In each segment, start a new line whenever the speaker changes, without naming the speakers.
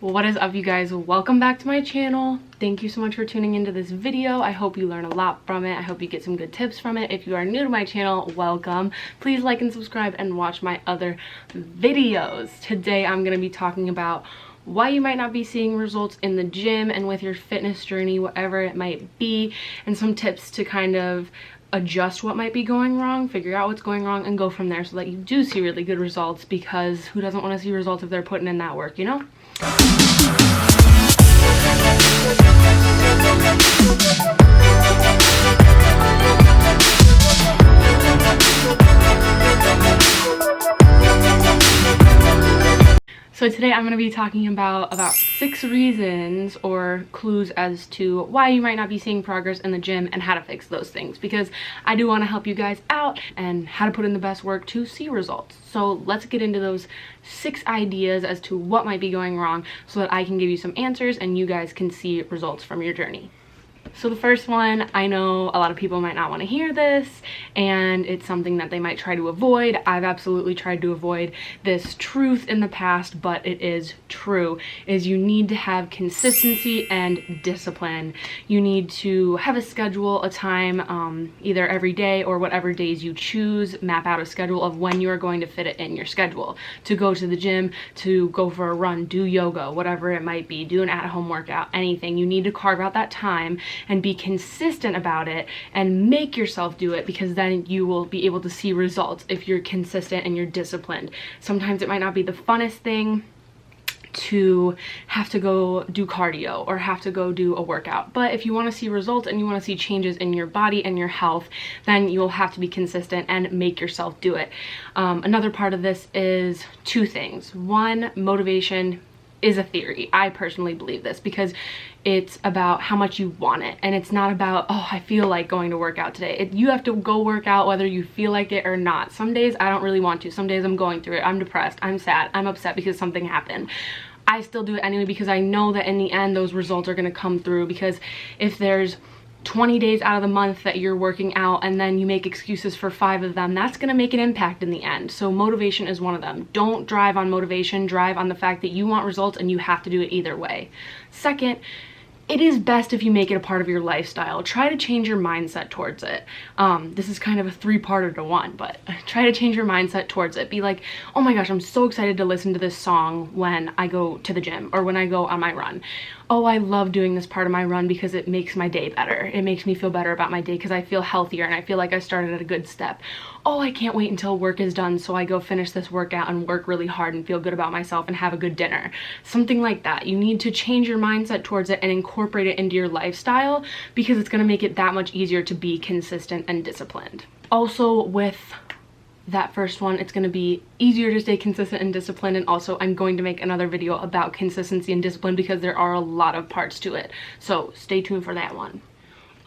Well, what is up, you guys? Welcome back to my channel. Thank you so much for tuning into this video. I hope you learn a lot from it. I hope you get some good tips from it. If you are new to my channel, welcome. Please like and subscribe and watch my other videos. Today I'm going to be talking about why you might not be seeing results in the gym and with your fitness journey, whatever it might be, and some tips to kind of adjust what might be going wrong, figure out what's going wrong, and go from there so that you do see really good results, because who doesn't want to see results if they're putting in that work, you know? So today I'm going to be talking about 6 reasons or clues as to why you might not be seeing progress in the gym and how to fix those things, because I do want to help you guys out and how to put in the best work to see results. So let's get into those 6 ideas as to what might be going wrong so that I can give you some answers and you guys can see results from your journey. So the first one, I know a lot of people might not want to hear this, and it's something that they might try to avoid. I've absolutely tried to avoid this truth in the past, but it is true, is you need to have consistency and discipline. You need to have a schedule, a time, either every day or whatever days you choose. Map out a schedule of when you are going to fit it in your schedule. To go to the gym, to go for a run, do yoga, whatever it might be, do an at-home workout, anything. You need to carve out that time and be consistent about it and make yourself do it, because then you will be able to see results if you're consistent and you're disciplined. Sometimes it might not be the funnest thing to have to go do cardio or have to go do a workout, but if you want to see results and you want to see changes in your body and your health, then you'll have to be consistent and make yourself do it. Another part of this is 2 things. One, motivation is a theory. I personally believe this because it's about how much you want it, and it's not about, oh, I feel like going to work out today. You have to go work out whether you feel like it or not. Some days I don't really want to. Some days I'm going through it. I'm depressed. I'm sad. I'm upset because something happened. I still do it anyway because I know that in the end those results are going to come through, because if there's 20 days out of the month that you're working out and then you make excuses for 5 of them, that's going to make an impact in the end. So motivation is one of them. Don't drive on motivation, drive on the fact that you want results and you have to do it either way. Second, it is best if you make it a part of your lifestyle. Try to change your mindset towards it. This is kind of a 3-parter to one, but try to change your mindset towards it. Be like, oh my gosh, I'm so excited to listen to this song when I go to the gym or when I go on my run. Oh, I love doing this part of my run because it makes my day better. It makes me feel better about my day because I feel healthier and I feel like I started at a good step. Oh, I can't wait until work is done so I go finish this workout and work really hard and feel good about myself and have a good dinner. Something like that. You need to change your mindset towards it and incorporate it into your lifestyle, because it's going to make it that much easier to be consistent and disciplined. Also, with that first one, it's going to be easier to stay consistent and disciplined, and also I'm going to make another video about consistency and discipline because there are a lot of parts to it, so stay tuned for that one.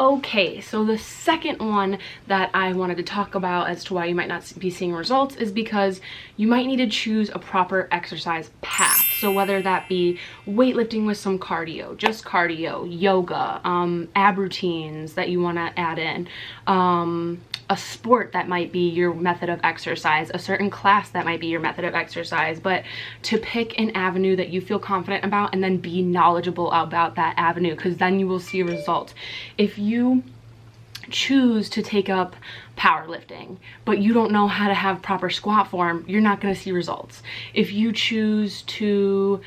Okay, so the second one that I wanted to talk about as to why you might not be seeing results is because you might need to choose a proper exercise path. So whether that be weightlifting with some cardio, just cardio, yoga, ab routines that you want to add in, a sport that might be your method of exercise, a certain class that might be your method of exercise, but to pick an avenue that you feel confident about and then be knowledgeable about that avenue, because then you will see results. If you choose to take up powerlifting but you don't know how to have proper squat form, you're not going to see results. If you choose to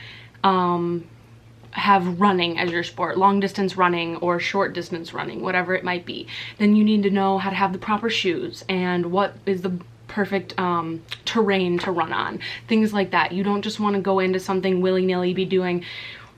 have running as your sport, long distance running or short distance running, whatever it might be, then you need to know how to have the proper shoes and what is the perfect terrain to run on, things like that. You don't just want to go into something willy-nilly, be doing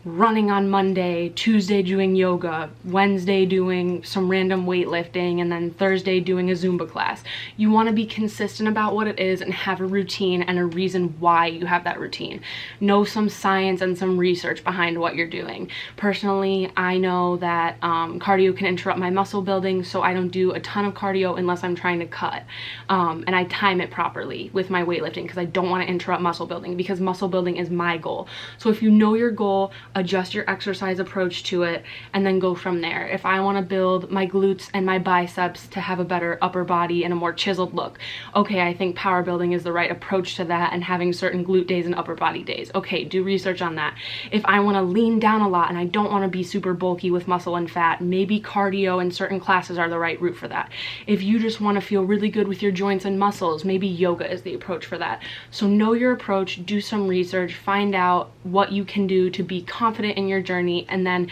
running on Monday, Tuesday doing yoga, Wednesday doing some random weightlifting, and then Thursday doing a Zumba class. You want to be consistent about what it is and have a routine and a reason why you have that routine. Know some science and some research behind what you're doing. Personally, I know that cardio can interrupt my muscle building, so I don't do a ton of cardio unless I'm trying to cut. And I time it properly with my weightlifting because I don't want to interrupt muscle building, because muscle building is my goal. So if you know your goal, adjust your exercise approach to it, and then go from there. If I want to build my glutes and my biceps to have a better upper body and a more chiseled look, okay, I think power building is the right approach to that, and having certain glute days and upper body days. Okay, do research on that. If I want to lean down a lot and I don't want to be super bulky with muscle and fat, maybe cardio and certain classes are the right route for that. If you just want to feel really good with your joints and muscles, maybe yoga is the approach for that. So know your approach, do some research, find out what you can do to be confident in your journey, and then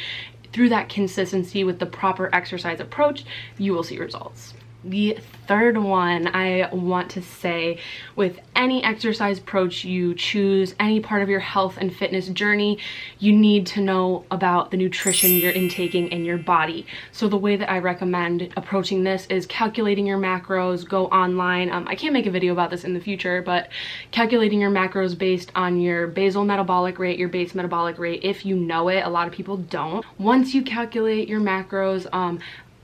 through that consistency with the proper exercise approach, you will see results. The third one I want to say, with any exercise approach you choose, any part of your health and fitness journey, you need to know about the nutrition you're intaking in your body. So the way that I recommend approaching this is calculating your macros. Go online. I can't make a video about this in the future, but calculating your macros based on your basal metabolic rate, your base metabolic rate, if you know it. A lot of people don't. Once you calculate your macros,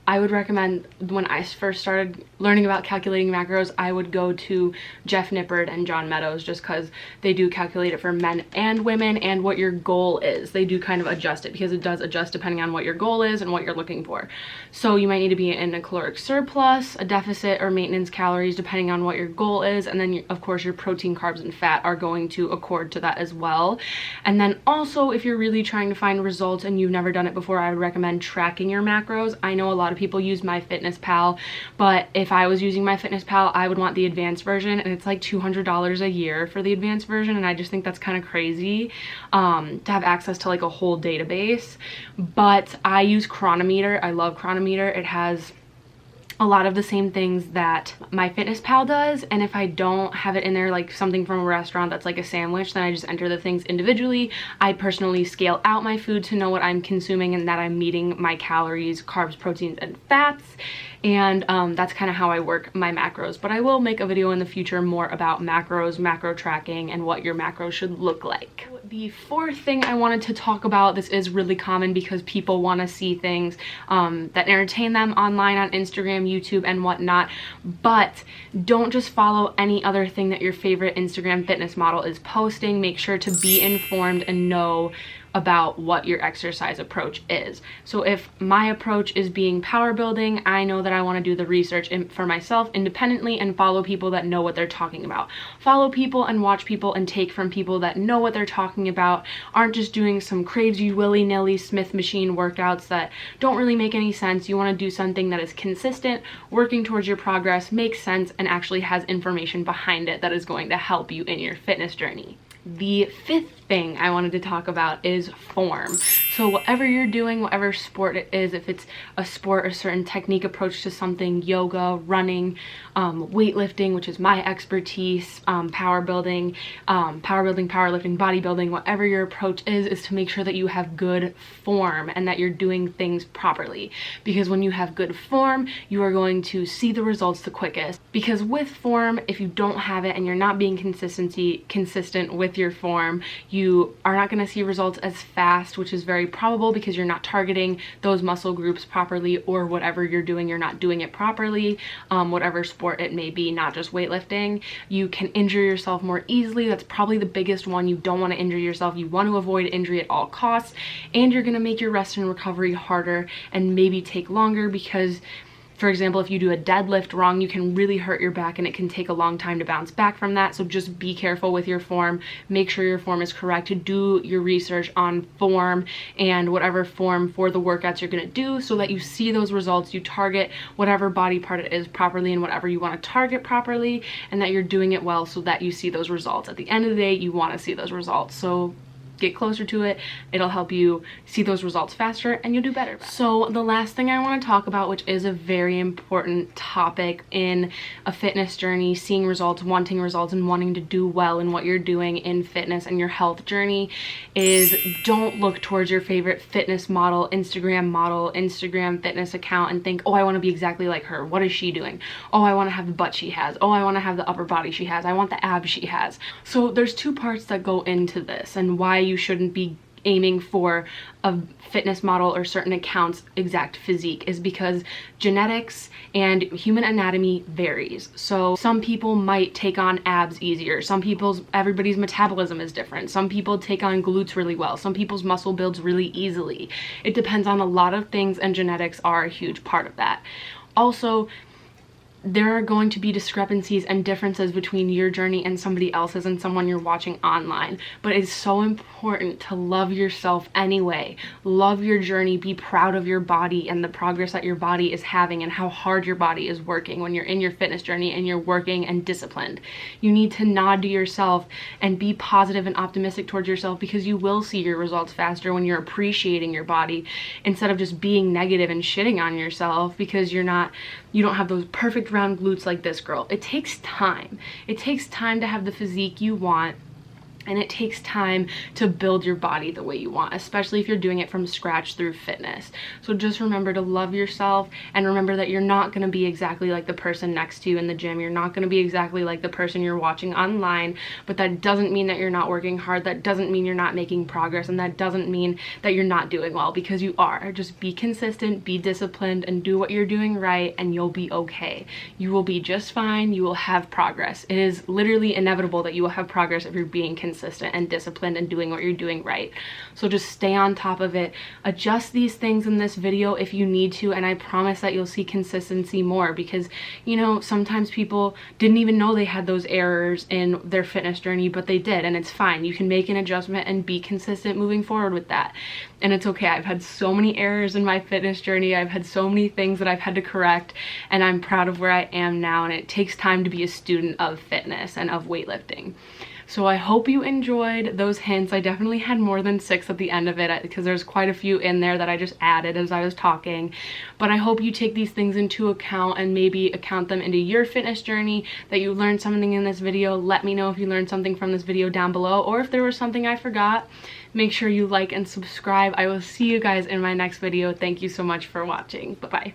I would recommend, when I first started learning about calculating macros, I would go to Jeff Nippard and John Meadows, just because they do calculate it for men and women, and what your goal is. They do kind of adjust it, because it does adjust depending on what your goal is and what you're looking for. So you might need to be in a caloric surplus, a deficit, or maintenance calories, depending on what your goal is. And then of course your protein, carbs, and fat are going to accord to that as well. And then also, if you're really trying to find results and you've never done it before, I would recommend tracking your macros. I know a lot of people use MyFitnessPal, but if I was using MyFitnessPal, I would want the advanced version, and it's like $200 a year for the advanced version, and I just think that's kind of crazy to have access to like a whole database. But I use Chronometer. I love Chronometer. It has a lot of the same things that MyFitnessPal does, and if I don't have it in there, like something from a restaurant that's like a sandwich, then I just enter the things individually. I personally scale out my food to know what I'm consuming and that I'm meeting my calories, carbs, proteins, and fats, and that's kind of how I work my macros. But I will make a video in the future more about macros, macro tracking, and what your macros should look like. The fourth thing I wanted to talk about, this is really common because people want to see things that entertain them online on Instagram, YouTube, and whatnot, but don't just follow any other thing that your favorite Instagram fitness model is posting. Make sure to be informed and know about what your exercise approach is. So if my approach is being power building, I know that I want to do the research for myself independently and follow people that know what they're talking about. Follow people and watch people and take from people that know what they're talking about, aren't just doing some crazy willy-nilly Smith machine workouts that don't really make any sense. You want to do something that is consistent, working towards your progress, makes sense, and actually has information behind it that is going to help you in your fitness journey. The fifth thing I wanted to talk about is form. So whatever you're doing, whatever sport it is, if it's a sport, a certain technique approach to something, yoga, running, weightlifting, which is my expertise, powerlifting, bodybuilding, whatever your approach is to make sure that you have good form and that you're doing things properly. Because when you have good form, you are going to see the results the quickest. Because with form, if you don't have it and you're not being consistent with your form, you are not going to see results as fast, which is very probable because you're not targeting those muscle groups properly, or whatever you're doing, you're not doing it properly. Whatever sport it may be, not just weightlifting, you can injure yourself more easily. That's probably the biggest one. You don't want to injure yourself. You want to avoid injury at all costs, and you're going to make your rest and recovery harder and maybe take longer because, for example, if you do a deadlift wrong, you can really hurt your back and it can take a long time to bounce back from that. So just be careful with your form. Make sure your form is correct. Do your research on form and whatever form for the workouts you're going to do so that you see those results. You target whatever body part it is properly and whatever you want to target properly, and that you're doing it well so that you see those results. At the end of the day, you want to see those results. So get closer to it. It'll help you see those results faster and you'll do better. So the last thing I want to talk about, which is a very important topic in a fitness journey, seeing results, wanting results, and wanting to do well in what you're doing in fitness and your health journey, is don't look towards your favorite fitness model, Instagram fitness account and think, oh, I want to be exactly like her. What is she doing? Oh, I want to have the butt she has. Oh, I want to have the upper body she has. I want the abs she has. So there's two parts that go into this and why you shouldn't be aiming for a fitness model or certain accounts exact physique, is because genetics and human anatomy varies. So some people might take on abs easier. Everybody's metabolism is different. Some people take on glutes really well. Some people's muscle builds really easily. It depends on a lot of things, and genetics are a huge part of that. Also, there are going to be discrepancies and differences between your journey and somebody else's and someone you're watching online. But it's so important to love yourself anyway. Love your journey, be proud of your body and the progress that your body is having and how hard your body is working when you're in your fitness journey and you're working and disciplined. You need to nod to yourself and be positive and optimistic towards yourself, because you will see your results faster when you're appreciating your body instead of just being negative and shitting on yourself because you don't have those perfect round glutes like this girl. It takes time. It takes time to have the physique you want, and it takes time to build your body the way you want, especially if you're doing it from scratch through fitness. So just remember to love yourself, and remember that you're not going to be exactly like the person next to you in the gym. You're not going to be exactly like the person you're watching online, but that doesn't mean that you're not working hard. That doesn't mean you're not making progress, and that doesn't mean that you're not doing well, because you are. Just be consistent, be disciplined, and do what you're doing right, and you'll be okay. You will be just fine. You will have progress. It is literally inevitable that you will have progress if you're being consistent and disciplined and doing what you're doing right. So just stay on top of it. Adjust these things in this video if you need to, and I promise that you'll see consistency more, because sometimes people didn't even know they had those errors in their fitness journey, but they did, and it's fine. You can make an adjustment and be consistent moving forward with that, and it's okay. I've had so many errors in my fitness journey. I've had so many things that I've had to correct, and I'm proud of where I am now, and it takes time to be a student of fitness and of weightlifting. So I hope you enjoyed those hints. I definitely had more than 6 at the end of it, because there's quite a few in there that I just added as I was talking. But I hope you take these things into account and maybe account them into your fitness journey, that you learned something in this video. Let me know if you learned something from this video down below, or if there was something I forgot. Make sure you like and subscribe. I will see you guys in my next video. Thank you so much for watching. Bye-bye.